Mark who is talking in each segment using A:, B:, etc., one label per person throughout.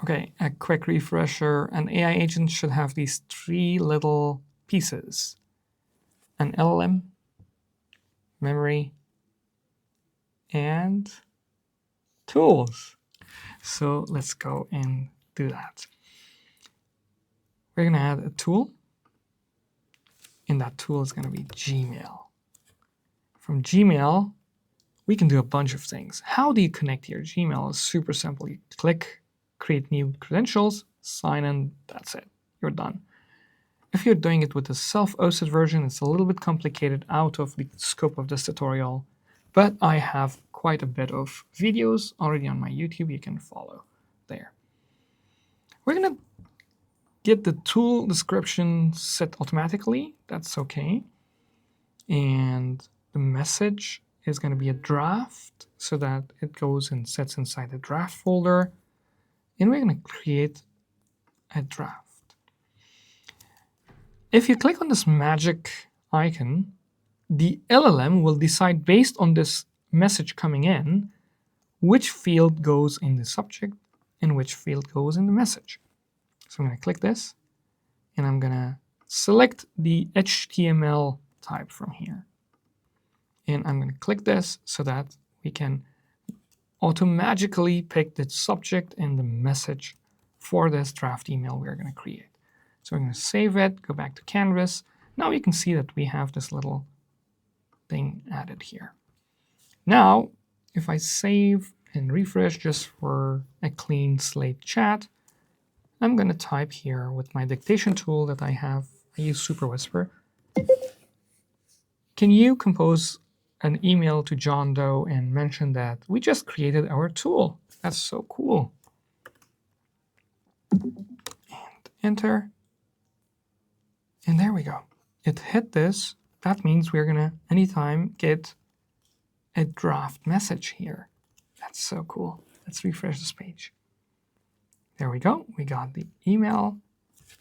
A: Okay, a quick refresher. An AI agent should have these 3 little pieces. An LLM, memory, and tools. So let's go and do that. We're going to add a tool, and that tool is going to be Gmail. From Gmail, we can do a bunch of things. How do you connect to your Gmail? Is super simple. You click create new credentials, sign in, that's it. You're done. If you're doing it with a self-hosted version, it's a little bit complicated, out of the scope of this tutorial, but I have quite a bit of videos already on my YouTube you can follow there. We're going to get the tool description set automatically. That's okay. And the message is going to be a draft so that it goes and sets inside the draft folder. And we're going to create a draft. If you click on this magic icon, the LLM will decide based on this message coming in which field goes in the subject and which field goes in the message. So I'm going to click this, and I'm going to select the HTML type from here. And I'm going to click this so that we can automatically pick the subject and the message for this draft email we're going to create. So we're going to save it, go back to Canvas. Now you can see that we have this little thing added here. Now, if I save and refresh just for a clean slate chat, I'm going to type here with my dictation tool that I have. I use Super Whisper. Can you compose an email to John Doe and mention that we just created our tool? That's so cool. And enter. And there we go. It hit this. That means we're going to anytime get a draft message here. That's so cool. Let's refresh this page. There we go. We got the email.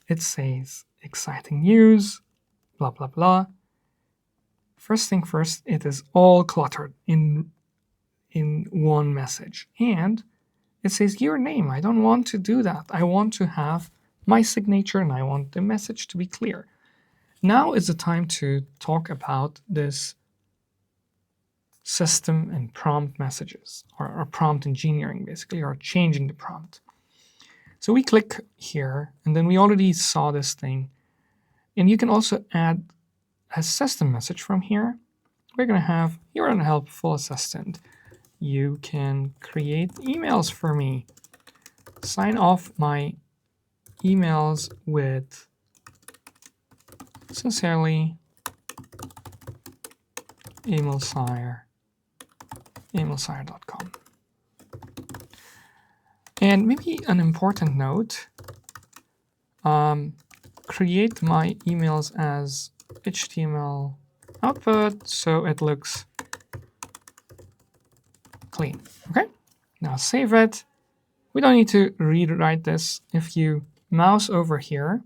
A: It says exciting news, blah, blah, blah. First thing first, it is all cluttered in one message. And it says your name. I don't want to do that. I want to have my signature and I want the message to be clear. Now is the time to talk about this system and prompt messages, or prompt engineering, basically, or changing the prompt. So we click here, and then we already saw this thing. And you can also add a system message from here. We're going to have, you're an helpful assistant. You can create emails for me. Sign off my emails with sincerely, Aemal Sire, aemalsire.com. And maybe an important note, create my emails as HTML output so it looks clean. Okay, now save it. We don't need to rewrite this. If you mouse over here,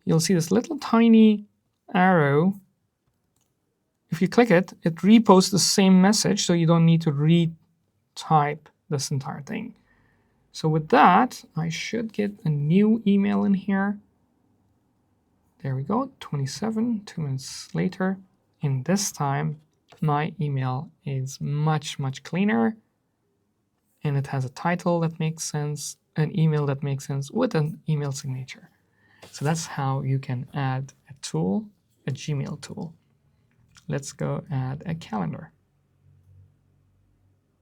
A: you'll see this little tiny arrow. If you click it, it reposts the same message, so you don't need to retype this entire thing. So with that, I should get a new email in here. There we go, 27, 2 minutes later. And this time, my email is much, much cleaner. And it has a title that makes sense, an email that makes sense with an email signature. So that's how you can add a tool, a Gmail tool. Let's go add a calendar.